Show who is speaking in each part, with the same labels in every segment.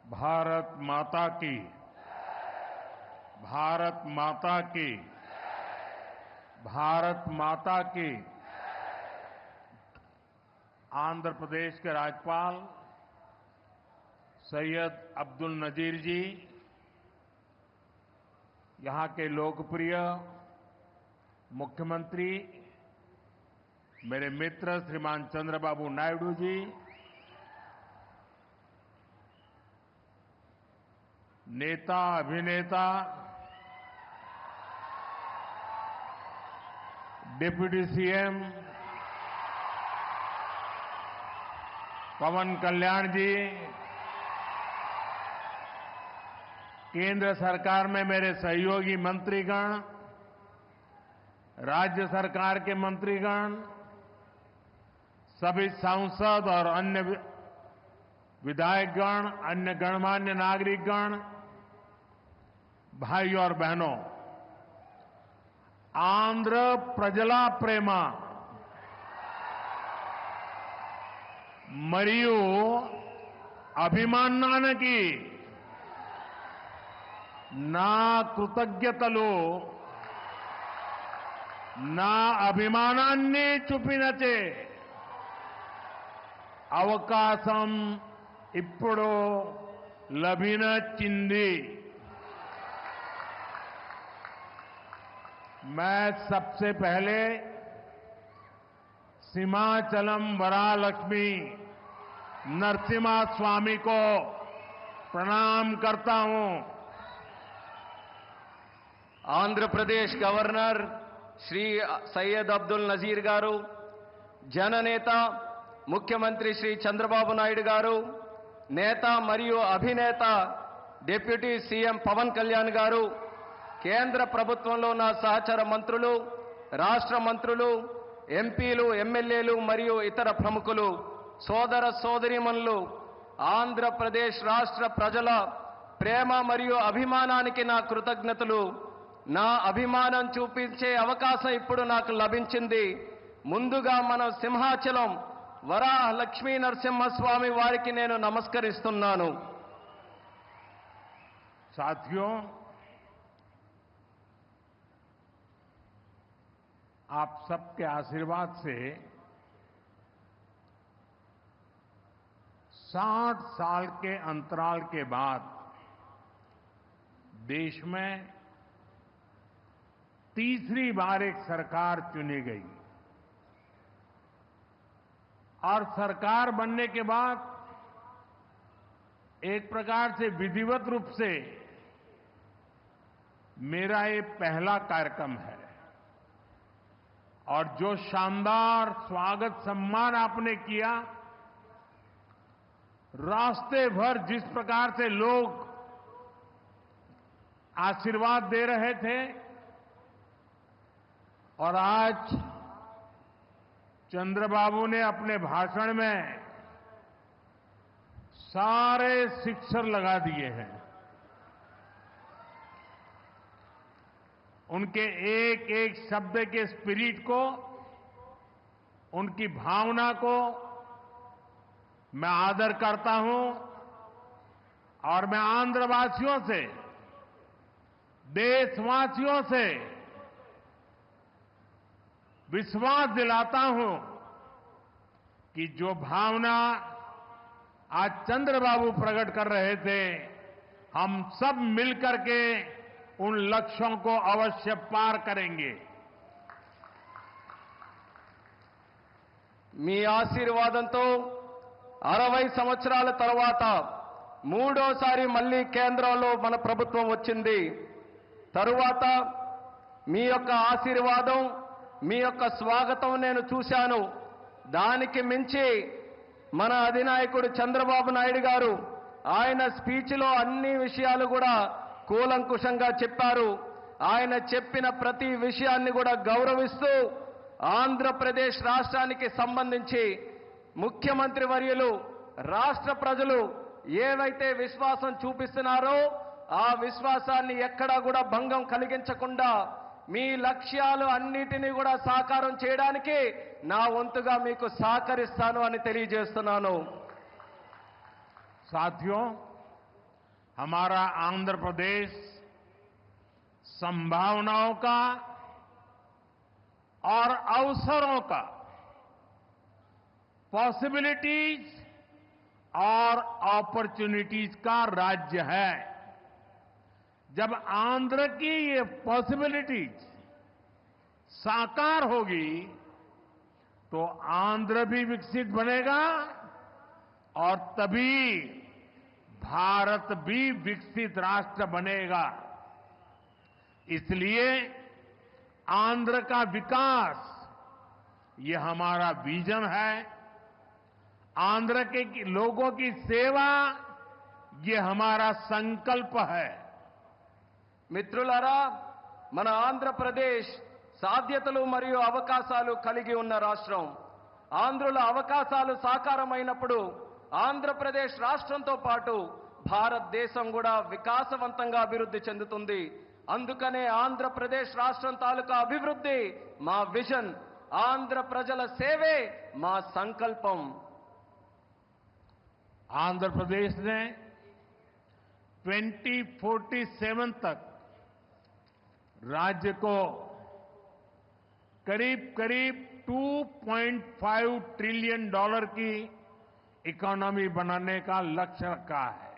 Speaker 1: भारत माता की, भारत माता की, भारत माता की। आंध्र प्रदेश के राज्यपाल सैयद अब्दुल नजीर जी, यहां के लोकप्रिय मुख्यमंत्री मेरे मित्र श्रीमान चंद्रबाबू नायडू जी, नेता अभिनेता डिप्टी सीएम पवन कल्याण जी, केंद्र सरकार में मेरे सहयोगी मंत्रीगण, राज्य सरकार के मंत्रीगण, सभी सांसद और अन्य विधायकगण, अन्य गणमान्य नागरिकगण, भाई और बहनों, आंध्र प्रजला प्रेमा मरियु అభిమానానికి నా కృతజ్ఞతలు, నా అభిమానాన్ని చూపినచే అవకాశం ఇప్పుడు లభించింది। मैं सबसे पहले सीमाचलम वरालक्ष्मी नरसिम्हा स्वामी को प्रणाम करता हूं।
Speaker 2: आंध्र प्रदेश गवर्नर श्री सैयद अब्दुल नजीर गारू, जननेता मुख्यमंत्री श्री चंद्रबाबु नायडू गारू, नेता मरियु अभिनेత డిప్యూటీ సీఎం పవన్ కళ్యాణ్ గారు, కేంద్ర ప్రభుత్వంలో నా సహచర మంత్రులు, రాష్ట్ర మంత్రులు, ఎంపీలు, ఎమ్మెల్యేలు మరియు ఇతర ప్రముఖులు, సోదర సోదరీమణులు, ఆంధ్రప్రదేశ్ రాష్ట్ర ప్రజల ప్రేమ మరియు అభిమానానికి నా కృతజ్ఞతలు। నా అభిమానం చూపించే అవకాశం ఇప్పుడు నాకు లభించింది। ముందుగా మనం సింహాచలం వరాహ లక్ష్మీ నరసింహస్వామి వారికి నేను నమస్కరిస్తున్నాను।
Speaker 1: साथियों, आप सबके आशीर्वाद से 60 साल के अंतराल के बाद देश में तीसरी बार एक सरकार चुनी गई और सरकार बनने के बाद एक प्रकार से विधिवत रूप से मेरा ये पहला कार्यक्रम है और जो शानदार स्वागत सम्मान आपने किया, रास्ते भर जिस प्रकार से लोग आशीर्वाद दे रहे थे और आज चंद्रबाबू ने अपने भाषण में सारे सिक्सर लगा दिए हैं। उनके एक एक शब्द के स्पिरिट को, उनकी भावना को मैं आदर करता हूं और मैं आंध्रवासियों से, देशवासियों से विश्वास दिलाता हूं कि जो भावना आज चंद्रबाबू प्रकट कर रहे थे, हम सब मिलकर के उन लक्ष्यों को अवश्य पार करेंगे।
Speaker 2: మీ ఆశీర్వాదంతో 60 సంవత్సరాల తర్వాత మూడోసారి మళ్ళీ కేంద్రంలో మన ప్రభుత్వం వచ్చింది। తరువాత మీ యొక్క ఆశీర్వాదం, మీ యొక్క స్వాగతం నేను చూశాను। దానికి మించి మన అధినాయకుడు చంద్రబాబు నాయుడు గారు ఆయన స్పీచ్లో అన్ని విషయాలు కూడా కూలంకుషంగా చెప్పారు। ఆయన చెప్పిన ప్రతి విషయాన్ని కూడా గౌరవిస్తూ ఆంధ్రప్రదేశ్ రాష్ట్రానికి సంబంధించి ముఖ్యమంత్రి వర్యులు, రాష్ట్ర ప్రజలు ఏవైతే విశ్వాసం చూపిస్తున్నారో ఆ విశ్వాసాన్ని ఎక్కడా కూడా భంగం కలిగించకుండా మీ లక్ష్యాలు అన్నిటినీ కూడా సాకారం చేయడానికి నా వంతుగా మీకు సహకరిస్తాను అని తెలియజేస్తున్నాను।
Speaker 1: साथियों, हमारा आंध्र प्रदेश संभावनाओं का और अवसरों का, पॉसिबिलिटीज और अपॉर्चुनिटीज का राज्य है। जब आंध्र की ये पॉसिबिलिटीज साकार होगी तो आंध्र भी विकसित बनेगा और तभी भारत भी विकसित राष्ट्र बनेगा। इसलिए आंध्र का विकास ये हमारा विजन है। आंध्र के लोगों की सेवा ये हमारा संकल्प है।
Speaker 2: మిత్రులారా, మన ఆంధ్రప్రదేశ్ సాధ్యతలు మరియు అవకాశాలు కలిగి ఉన్న రాష్ట్రం. ఆంధ్రుల అవకాశాలు సాకారమైనప్పుడు ఆంధ్రప్రదేశ్ రాష్ట్రంతో పాటు భారతదేశం కూడా వికాసవంతంగా అభివృద్ధి చెందుతుంది. అందుకనే ఆంధ్రప్రదేశ్ రాష్ట్రం తాలూకా అభివృద్ధి మా విజన్, ఆంధ్ర ప్రజల సేవే మా సంకల్పం.
Speaker 1: आंध्र प्रदेश ने 2047 तक राज्य को करीब करीब $2.5 ट्रिलियन की इकोनॉमी बनाने का लक्ष्य रखा है।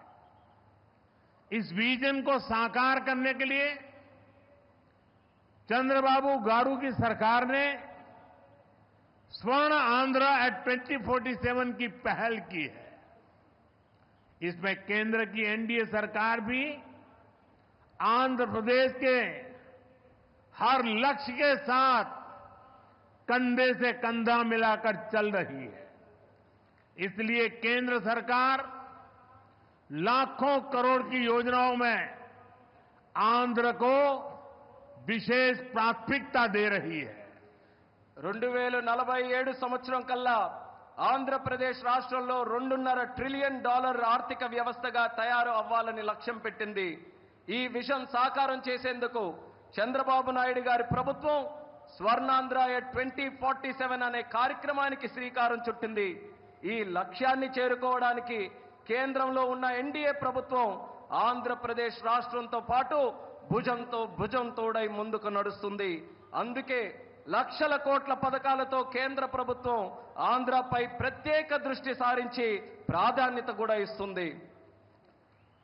Speaker 1: इस विजन को साकार करने के लिए चंद्रबाबू गारू की सरकार ने स्वर्ण आंध्र एट 2047 की पहल की है। इसमें केंद्र की एनडीए सरकार भी आंध्र प्रदेश के हर लक्ष्य के साथ कंधे से कंधा मिलाकर चल रही है। इसलिए केंद्र सरकार लाखों करोड़ की योजनाओं में आंध्र को विशेष प्राथमिकता दे रही है।
Speaker 2: 2047 సంవత్సరం కల్లా ఆంధ్రప్రదేశ్ రాష్ట్రంలో $2.5 ట్రిలియన్ ఆర్థిక వ్యవస్థగా తయారు అవ్వాలని లక్ష్యం పెట్టింది. ఈ విజన్ సాకారం చేసేందుకు చంద్రబాబు నాయుడు గారి ప్రభుత్వం స్వర్ణాంధ్ర ఎట్ 2047 అనే కార్యక్రమానికి శ్రీకారం చుట్టింది. ఈ లక్ష్యాన్ని చేరుకోవడానికి కేంద్రంలో ఉన్న ఎన్డీఏ ప్రభుత్వం ఆంధ్రప్రదేశ్ రాష్ట్రంతో పాటు భుజంతో భుజం తోడై ముందుకు నడుస్తుంది. అందుకే లక్షల కోట్ల పథకాలతో కేంద్ర ప్రభుత్వం ఆంధ్రపై ప్రత్యేక దృష్టి సారించి ప్రాధాన్యత కూడా ఇస్తుంది.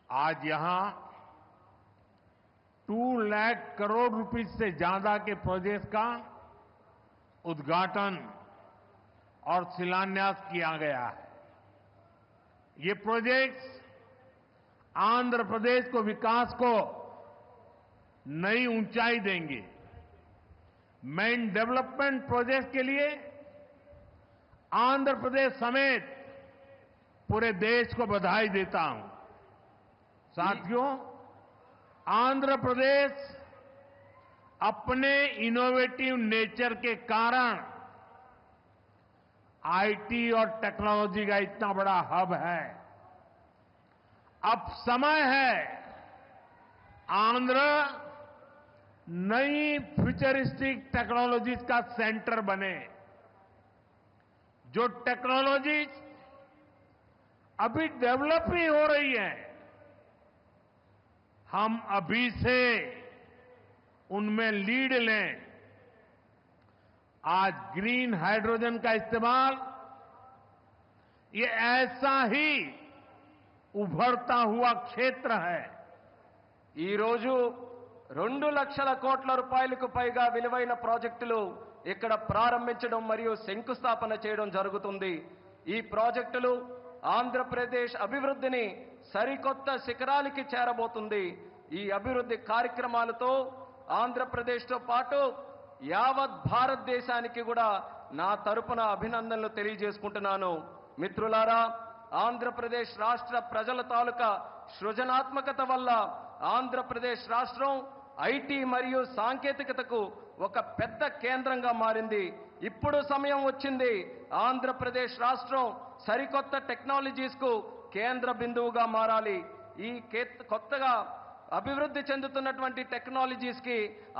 Speaker 1: आज यहां 2 लाख करोड़ रुपए से ज्यादा के प्रोजेक्ट का उद्घाटन और शिलान्यास किया गया है। ये प्रोजेक्ट्स आंध्र प्रदेश को विकास को नई ऊंचाई देंगे। मैं इन डेवलपमेंट प्रोजेक्ट के लिए आंध्र प्रदेश समेत पूरे देश को बधाई देता हूं। साथियों, आंध्र प्रदेश अपने इनोवेटिव नेचर के कारण आईटी और टेक्नोलॉजी का इतना बड़ा हब है। अब समय है आंध्र नई फ्यूचरिस्टिक टेक्नोलॉजीज का सेंटर बने। जो टेक्नोलॉजीज अभी डेवलप ही हो रही है, हम अभी से उनमें लीड लें। आज ग्रीन हाइड्रोजन का इस्तेमाल ये ऐसा ही उभरता हुआ क्षेत्र है।
Speaker 2: ఈ రోజు 2 లక్షల కోట్ల రూపాయలకు పైగా విలువైన ప్రాజెక్టులు ఇక్కడ ప్రారంభించడం మరియు శంకుస్థాపన చేయడం జరుగుతుంది. ఈ ప్రాజెక్టులు ఆంధ్రప్రదేశ్ అభివృద్ధిని సరికొత్త శిఖరాలకి చేరబోతుంది. ఈ అభివృద్ధి కార్యక్రమాలతో ఆంధ్రప్రదేశ్తో పాటు యావత్ భారతదేశానికి కూడా నా తరపున అభినందనలు తెలియజేసుకుంటున్నాను. మిత్రులారా, ఆంధ్రప్రదేశ్ రాష్ట్ర ప్రజల తాలూకా సృజనాత్మకత వల్ల ఆంధ్రప్రదేశ్ రాష్ట్రం ఐటీ మరియు సాంకేతికతకు ఒక పెద్ద కేంద్రంగా మారింది. ఇప్పుడు సమయం వచ్చింది ఆంధ్రప్రదేశ్ రాష్ట్రం సరికొత్త టెక్నాలజీస్ కు కేంద్ర బిందువుగా మారాలి. ఈ కొత్తగా అభివృద్ధి చెందుతున్నటువంటి టెక్నాలజీస్ కి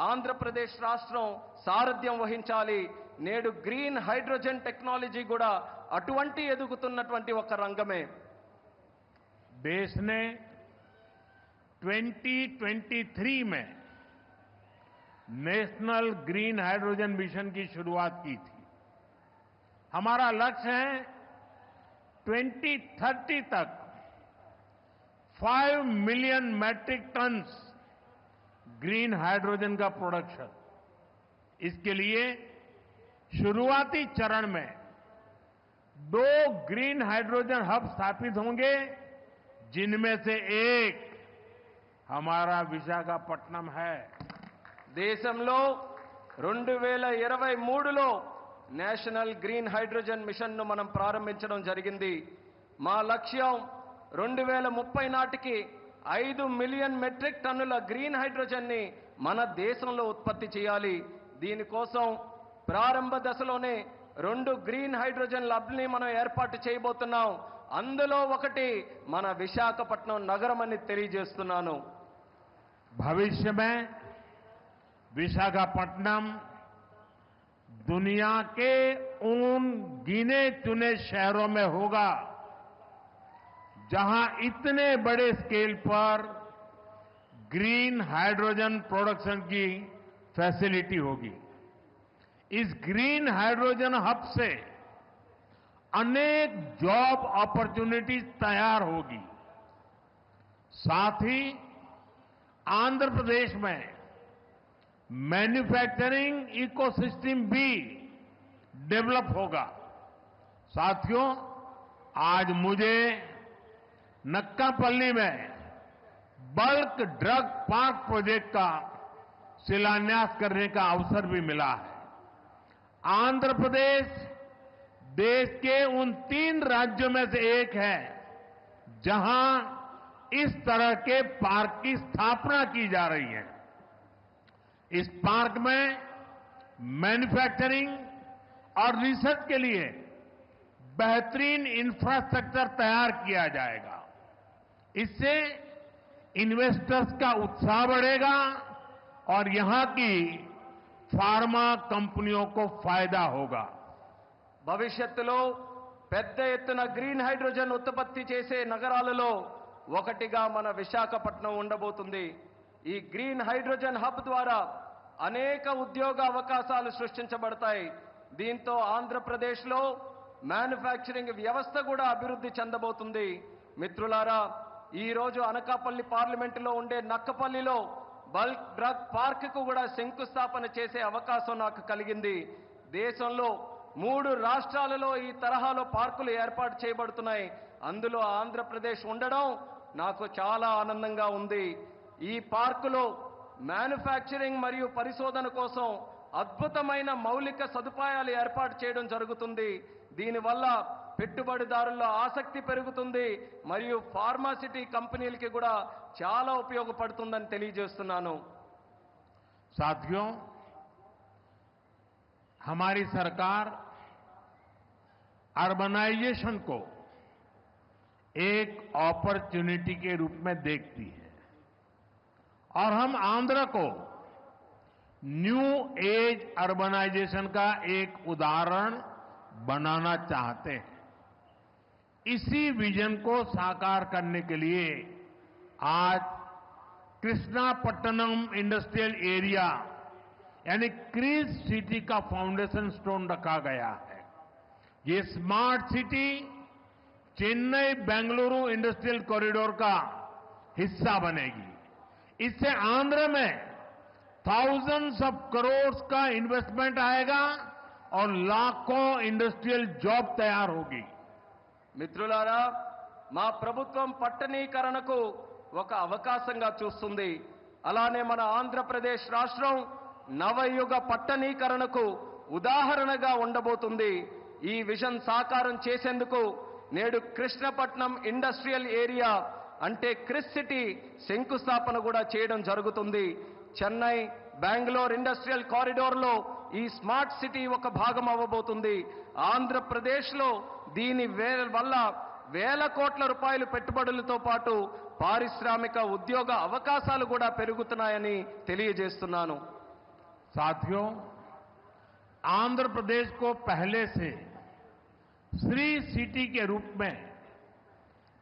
Speaker 2: ఆంధ్రప్రదేశ్ రాష్ట్రం సారథ్యం వహించాలి. నేడు గ్రీన్ హైడ్రోజన్ టెక్నాలజీ కూడా అటువంటి ఎదుగుతున్నటువంటి ఒక రంగమే.
Speaker 1: देश ने 2023 में नेशनल ग्रीन हाइड्रोजन मिशन की शुरुआत की थी। हमारा लक्ष्य है 2030 तक 5 million metric tonnes green hydrogen का प्रोडक्शन। इसके लिए शुरुआती चरण में 2 ग्रीन हाइड्रोजन हब स्थापित होंगे, जिनमें से एक हमारा विशाखापट्टनम है।
Speaker 2: దేశంలో 2023లో నేషనల్ గ్రీన్ హైడ్రోజన్ మిషన్ను మనం ప్రారంభించడం జరిగింది. మా లక్ష్యం 2030 నాటికి 5 మిలియన్ మెట్రిక్ టన్నుల గ్రీన్ హైడ్రోజన్ని మన దేశంలో ఉత్పత్తి చేయాలి. దీనికోసం ప్రారంభ దశలోనే 2 గ్రీన్ హైడ్రోజన్ ల్యాబ్ని మనం ఏర్పాటు చేయబోతున్నాం. అందులో ఒకటి మన విశాఖపట్నం నగరం అని తెలియజేస్తున్నాను.
Speaker 1: भविष्य में विशाखापट्टनम दुनिया के उन गिने चुने शहरों में होगा जहां इतने बड़े स्केल पर ग्रीन हाइड्रोजन प्रोडक्शन की फैसिलिटी होगी। इस ग्रीन हाइड्रोजन हब से अनेक जॉब अपॉर्चुनिटीज तैयार होगी। साथ ही आंध्र प्रदेश में मैन्युफैक्चरिंग इकोसिस्टम भी डेवलप होगा। साथियों, आज मुझे नक्कापल्ली में बल्क ड्रग पार्क प्रोजेक्ट का शिलान्यास करने का अवसर भी मिला है। आंध्र प्रदेश देश के उन 3 राज्यों में से एक है जहां इस तरह के पार्क की स्थापना की जा रही है। इस पार्क में मैन्युफैक्चरिंग और रिसर्च के लिए बेहतरीन इंफ्रास्ट्रक्चर तैयार किया जाएगा। इससे इन्वेस्टर्स का उत्साह बढ़ेगा और यहां की फार्मा कंपनियों को फायदा होगा।
Speaker 2: భవిష్యత్తులో పెద్ద ఎత్తున గ్రీన్ హైడ్రోజన్ ఉత్పత్తి చేసే నగరాలలో ఒకటిగా మన విశాఖపట్నం ఉండబోతుంది. ఈ గ్రీన్ హైడ్రోజన్ హబ్ ద్వారా అనేక ఉద్యోగ అవకాశాలు సృష్టించబడతాయి. దీంతో ఆంధ్రప్రదేశ్లో మ్యానుఫ్యాక్చరింగ్ వ్యవస్థ కూడా అభివృద్ధి చెందబోతుంది. మిత్రులారా, ఈ రోజు అనకాపల్లి పార్లమెంటులో ఉండే నక్కపల్లిలో బల్క్ డ్రగ్ పార్క్ కు కూడా శంకుస్థాపన చేసే అవకాశం నాకు కలిగింది. దేశంలో 3 రాష్ట్రాలలో ఈ తరహాలో పార్కులు ఏర్పాటు చేయబడుతున్నాయి. అందులో ఆంధ్రప్రదేశ్ ఉండడం నాకు చాలా ఆనందంగా ఉంది. ఈ పార్కులో మ్యానుఫ్యాక్చరింగ్ మరియు పరిశోధన కోసం అద్భుతమైన మౌలిక సదుపాయాలు ఏర్పాటు చేయడం జరుగుతుంది. దీనివల్ల పెట్టుబడిదారుల్లో ఆసక్తి పెరుగుతుంది మరియు ఫార్మాసిటీ కంపెనీలకి కూడా చాలా ఉపయోగపడుతుందని తెలియజేస్తున్నాను.
Speaker 1: साथियों, हमारी सरकार अर्बनाइजेशन को एक अपॉर्चुनिटी के रूप में देखती है और हम आंध्र को न्यू एज अर्बनाइजेशन का एक उदाहरण बनाना चाहते हैं। इसी विजन को साकार करने के लिए आज कृष्णापट्टनम इंडस्ट्रियल एरिया यानी क्रीज सिटी का फाउंडेशन स्टोन रखा गया है। ये smart city Chennai Bengaluru industrial corridor का हिस्सा बनेगी। इससे आंध्र में थाउजेंड्स ऑफ करोड़ का इन्वेस्टमेंट आएगा और लाखों इंडस्ट्रियल जॉब तैयार होगी।
Speaker 2: మిత్రులారా, మా ప్రభుత్వం పట్టణీకరణకు ఒక అవకాశంగా చూస్తుంది. అలానే మన ఆంధ్రప్రదేశ్ రాష్ట్రం నవయుగ పట్టణీకరణకు ఉదాహరణగా ఉండబోతుంది. ఈ విజన్ సాకారం చేసేందుకు నేడు కృష్ణపట్నం ఇండస్ట్రియల్ ఏరియా అంటే క్రిస్ సిటీ శంకుస్థాపన కూడా చేయడం జరుగుతుంది. చెన్నై బెంగళూరు ఇండస్ట్రియల్ కారిడోర్లో ఈ స్మార్ట్ సిటీ ఒక భాగం అవ్వబోతుంది. ఆంధ్రప్రదేశ్లో దీని వల్ల వేల కోట్ల రూపాయలు పెట్టుబడులతో పాటు పారిశ్రామిక ఉద్యోగ అవకాశాలు కూడా పెరుగుతున్నాయని తెలియజేస్తున్నాను.
Speaker 1: साथियों, आंध्र प्रदेश को पहले से श्री सिटी के रूप में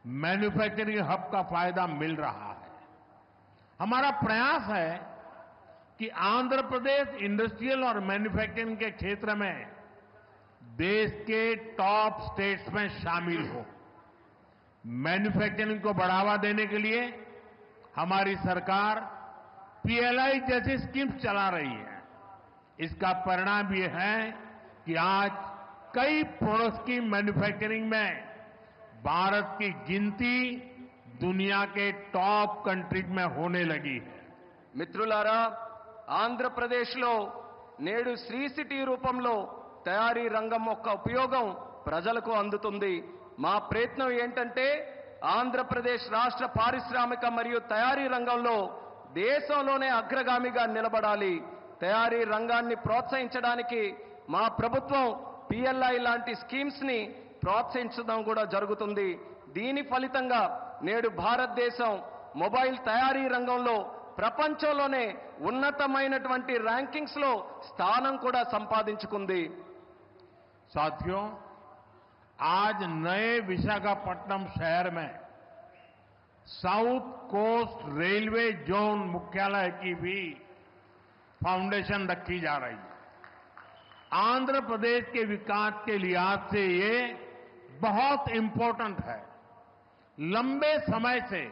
Speaker 1: मैन्युफैक्चरिंग हब का फायदा मिल रहा है। हमारा प्रयास है कि आंध्र प्रदेश इंडस्ट्रियल और मैन्युफैक्चरिंग के क्षेत्र में देश के टॉप स्टेट्स में शामिल हो। मैन्युफैक्चरिंग को बढ़ावा देने के लिए हमारी सरकार पीएलआई जैसी स्कीम्स चला रही है। इसका परिणाम ये है कि आज कई प्रोडक्ट्स की मैन्युफैक्चरिंग में भारत की गिनती दुनिया के टॉप कंट्रीज में होने लगी है।
Speaker 2: మిత్రులారా, ఆంధ్రప్రదేశ్లో నేడు శ్రీ సిటీ రూపంలో తయారీ రంగం యొక్క ఉపయోగం ప్రజలకు అందుతుంది. మా ప్రయత్నం ఏంటంటే ఆంధ్రప్రదేశ్ రాష్ట్ర పారిశ్రామిక మరియు తయారీ రంగంలో దేశంలోనే అగ్రగామిగా నిలబడాలి. తయారీ రంగాన్ని ప్రోత్సహించడానికి మా ప్రభుత్వం పిఎల్ఐ లాంటి స్కీమ్స్ ని ప్రోత్సహించడం కూడా జరుగుతుంది. దీని ఫలితంగా నేడు భారతదేశం మొబైల్ తయారీ రంగంలో ప్రపంచంలోనే ఉన్నతమైనటువంటి ర్యాంకింగ్స్ లో స్థానం కూడా సంపాదించుకుంది.
Speaker 1: साथियों, आज नए विशाखापट्टनम शहर में साउथ कोस्ट रेलवे जोन मुख्यालय की भी फाउंडेशन रखी जा रही है. आंध्र प्रदेश के विकास के लिहाज से ये बहुत इंपॉर्टेंट है. लंबे समय से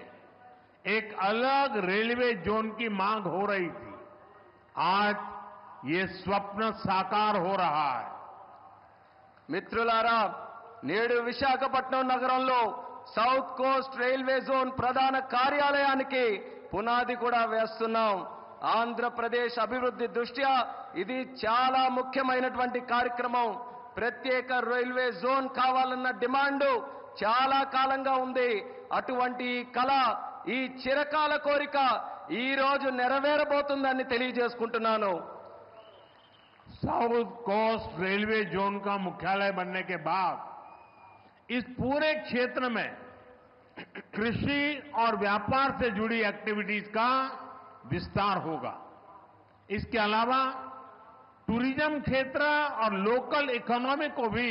Speaker 1: एक अलग रेलवे जोन की मांग हो रही थी. आज ये स्वप्न साकार हो रहा है.
Speaker 2: మిత్రులారా, నేడు విశాఖపట్నం నగరంలో సౌత్ కోస్ట్ రైల్వే జోన్ ప్రధాన కార్యాలయానికి పునాది కూడా వేస్తున్నాం. ఆంధ్రప్రదేశ్ అభివృద్ధి దృష్ట్యా ఇది చాలా ముఖ్యమైనటువంటి కార్యక్రమం. ప్రత్యేక రైల్వే జోన్ కావాలన్న డిమాండ్ చాలా కాలంగా ఉంది. అటువంటి కళ, ఈ చిరకాల కోరిక ఈ రోజు నెరవేరబోతుందని తెలియజేసుకుంటున్నాను.
Speaker 1: साउथ कोस्ट रेलवे जोन का मुख्यालय बनने के बाद इस पूरे क्षेत्र में कृषि और व्यापार से जुड़ी एक्टिविटीज का विस्तार होगा. इसके अलावा टूरिज्म क्षेत्र और लोकल इकोनॉमी को भी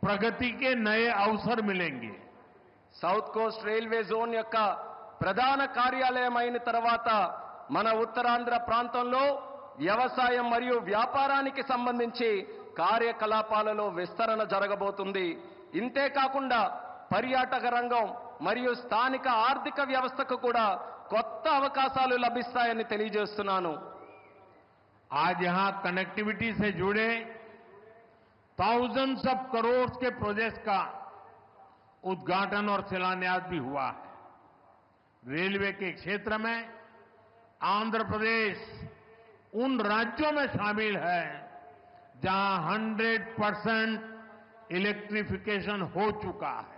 Speaker 1: प्रगति के नए अवसर मिलेंगे.
Speaker 2: సౌత్ కోస్ట్ రైల్వే జోన్ యొక్క ప్రధాన కార్యాలయం అయిన తర్వాత మన ఉత్తరాంధ్ర ప్రాంతంలో వ్యవసాయం మరియు వ్యాపారానికి సంబంధించి కార్యకలాపాలలో విస్తరణ జరగబోతుంది. ఇంతే కాకుండా పర్యాటక రంగం మరియు స్థానిక ఆర్థిక వ్యవస్థకు కూడా కొత్త అవకాశాలు లభిస్తాయని తెలియజేస్తున్నాను.
Speaker 1: आज यहां कनेक्टिविटी से जुड़े thousands ऑफ करोड़ के प्रोजेक्ट्स का उद्घाटन और शिलान्यास भी हुआ है. रेलवे के क्षेत्र में आंध्र प्रदेश उन राज्यों में शामिल है जहां 100% इलेक्ट्रिफिकेशन हो चुका है.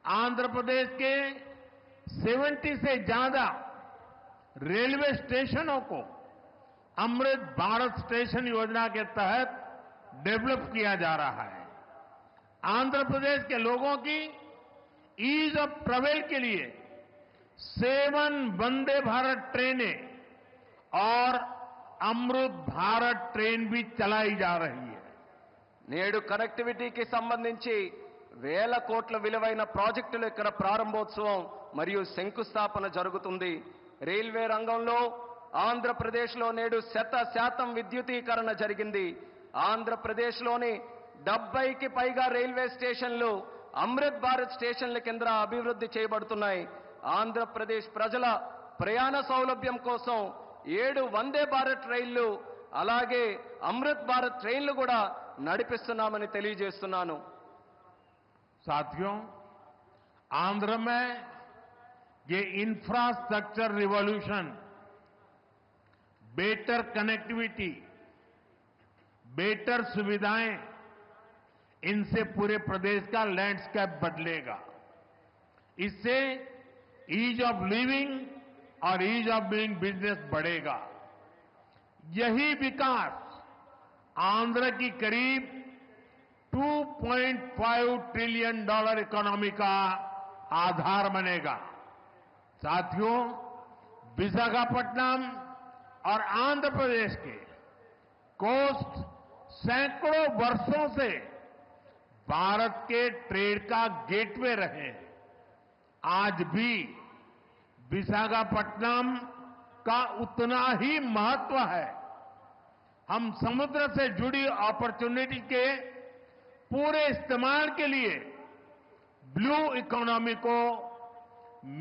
Speaker 1: आंध्र प्रदेश के 70 से ज्यादा रेलवे स्टेशनों को अमृत भारत स्टेशन योजना के तहत डेवलप किया जा रहा है. आंध्र प्रदेश के लोगों की ईज ऑफ ट्रेवल के लिए 7 वंदे भारत ट्रेनें और अमृत भारत ट्रेन भी चलाई जा रही है.
Speaker 2: నేడు కనెక్టివిటీకి సంబంధించి వేల కోట్ల విలువైన ప్రాజెక్టుల ఇక్కడ ప్రారంభోత్సవం మరియు శంకుస్థాపన జరుగుతుంది. రైల్వే రంగంలో ఆంధ్రప్రదేశ్లో నేడు 100% విద్యుదీకరణ జరిగింది. ఆంధ్రప్రదేశ్లోని 70కి పైగా రైల్వే స్టేషన్లు అమృత్ భారత్ స్టేషన్ల కింద అభివృద్ధి చేయబడుతున్నాయి. ఆంధ్రప్రదేశ్ ప్రజల ప్రయాణ సౌలభ్యం కోసం 7 వందే భారత్ రైళ్లు అలాగే అమృత్ భారత్ ట్రైన్లు కూడా నడిపిస్తున్నామని తెలియజేస్తున్నాను.
Speaker 1: साथियों, आंध्र में ये infrastructure revolution, better connectivity, better सुविधाएं, इनसे पूरे प्रदेश का लैंडस्केप बदलेगा. इससे ईज ऑफ लिविंग और ईज ऑफ डूइंग बिजनेस बढ़ेगा. यही विकास आंध्र की करीब $2.5 ट्रिलियन इकोनॉमी का आधार बनेगा. साथियों, विशाखापट्टनम और आंध्र प्रदेश के कोस्ट सैकड़ों वर्षों से भारत के ट्रेड का गेटवे रहे हैं. आज भी विशाखापट्टनम का उतना ही महत्व है। हम समुद्र से जुड़ी अपॉर्चुनिटी के पूरे इस्तेमाल के लिए ब्लू इकोनॉमी को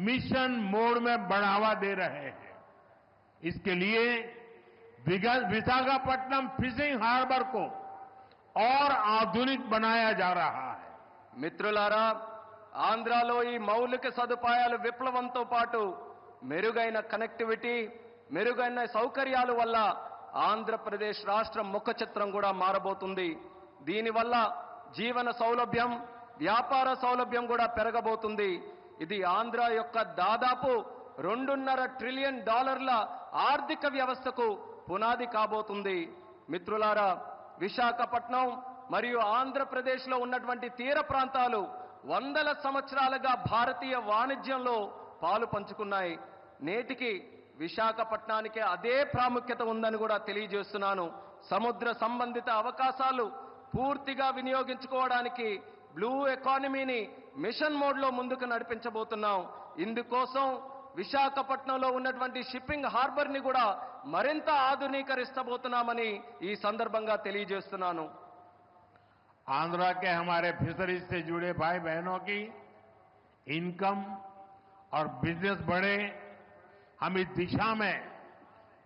Speaker 1: मिशन मोड में बढ़ावा दे रहे हैं। इसके लिए विशाखापट्टनम फिशिंग हार्बर को और आधुनिक बनाया जा रहा है।
Speaker 2: మిత్రులారా, ఆంధ్రాలో ఈ మౌలిక సదుపాయాలు విప్లవంతో పాటు మెరుగైన కనెక్టివిటీ, మెరుగైన సౌకర్యాల వల్ల ఆంధ్రప్రదేశ్ రాష్ట్రం ముఖ చిత్రం కూడా మారబోతుంది. దీనివల్ల జీవన సౌలభ్యం, వ్యాపార సౌలభ్యం కూడా పెరగబోతుంది. ఇది ఆంధ్ర యొక్క దాదాపు $2.5 ట్రిలియన్ ఆర్థిక వ్యవస్థకు పునాది కాబోతుంది. మిత్రులారా, విశాఖపట్నం మరియు ఆంధ్రప్రదేశ్లో ఉన్నటువంటి తీర ప్రాంతాలు వందల సంవత్సరాలుగా భారతీయ వాణిజ్యంలో పాలు పంచుకున్నాయి. నేటికి విశాఖపట్నానికి అదే ప్రాముఖ్యత ఉందని కూడా తెలియజేస్తున్నాను. సముద్ర సంబంధిత అవకాశాలు పూర్తిగా వినియోగించుకోవడానికి బ్లూ ఎకానమీని మిషన్ మోడ్లో ముందుకు నడిపించబోతున్నాం. ఇందుకోసం విశాఖపట్నంలో ఉన్నటువంటి షిప్పింగ్ హార్బర్ని కూడా మరింత ఆధునీకరిస్తబోతున్నామని ఈ సందర్భంగా తెలియజేస్తున్నాను.
Speaker 1: आंध्रा के हमारे फिशरीज से जुड़े भाई बहनों की इनकम और बिजनेस बढ़े, हम इस दिशा में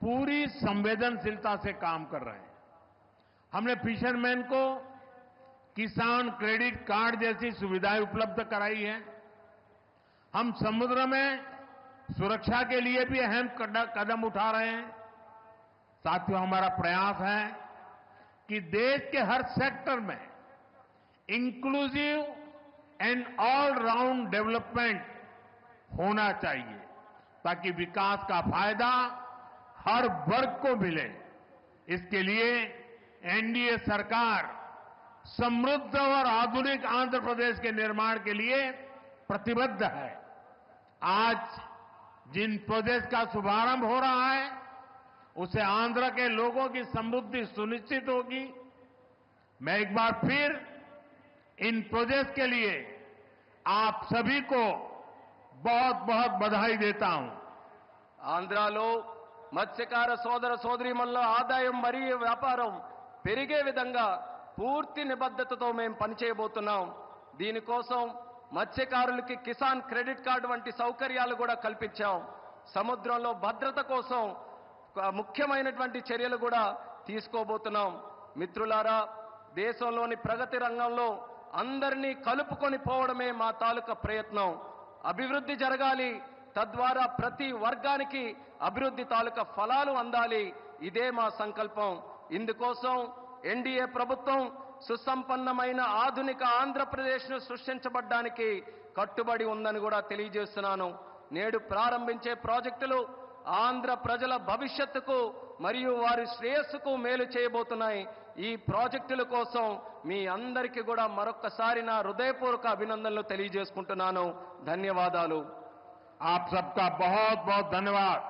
Speaker 1: पूरी संवेदनशीलता से काम कर रहे हैं. हमने फिशरमैन को किसान क्रेडिट कार्ड जैसी सुविधाएं उपलब्ध कराई है. हम समुद्र में सुरक्षा के लिए भी अहम कदम उठा रहे हैं. साथियों, हमारा प्रयास है कि देश के हर सेक्टर में inclusive and all round development होना चाहिए, ताकि विकास का फायदा हर वर्ग को मिले. इसके लिए एनडीए सरकार समृद्ध और आधुनिक आंध्र प्रदेश के निर्माण के लिए प्रतिबद्ध है. आज जिन प्रोजेक्ट का शुभारंभ हो रहा है, उससे आंध्र के लोगों की समृद्धि सुनिश्चित होगी. मैं एक बार फिर इन प्रोजेक्ट के लिए आप सभी को बहुत बहुत बधाई देता हूं.
Speaker 2: ఆంధ్రాలో మత్స్యకార సోదర సోదరీమణుల ఆదాయం మరియు వ్యాపారం పెరిగే విధంగా పూర్తి నిబద్ధతతో మేము పనిచేయబోతున్నాం. దీనికోసం మత్స్యకారులకి కిసాన్ క్రెడిట్ కార్డు వంటి సౌకర్యాలు కూడా కల్పించాం. సముద్రంలో భద్రత కోసం ముఖ్యమైనటువంటి చర్యలు కూడా తీసుకోబోతున్నాం. మిత్రులారా, దేశంలోని ప్రగతి రంగంలో అందరినీ కలుపుకొని పోవడమే మా తాలూకా ప్రయత్నం. అభివృద్ధి జరగాలి, తద్వారా ప్రతి వర్గానికి అభివృద్ధి తాలూకా ఫలాలు అందాలి. ఇదే మా సంకల్పం. ఇందుకోసం ఎన్డీఏ ప్రభుత్వం సుసంపన్నమైన ఆధునిక ఆంధ్రప్రదేశ్ను సృష్టించబడ్డానికి కట్టుబడి ఉందని కూడా తెలియజేస్తున్నాను. నేడు ప్రారంభించే ప్రాజెక్టులు ఆంధ్ర ప్రజల భవిష్యత్తుకు మరియు వారి శ్రేయస్సుకు మేలు చేయబోతున్నాయి. ఈ ప్రాజెక్టుల కోసం మీ అందరికీ కూడా మరొక్కసారి నా హృదయపూర్వక అభినందనలు తెలియజేసుకుంటున్నాను. ధన్యవాదాలు.
Speaker 1: आप सबका बहुत बहुत धन्यवाद.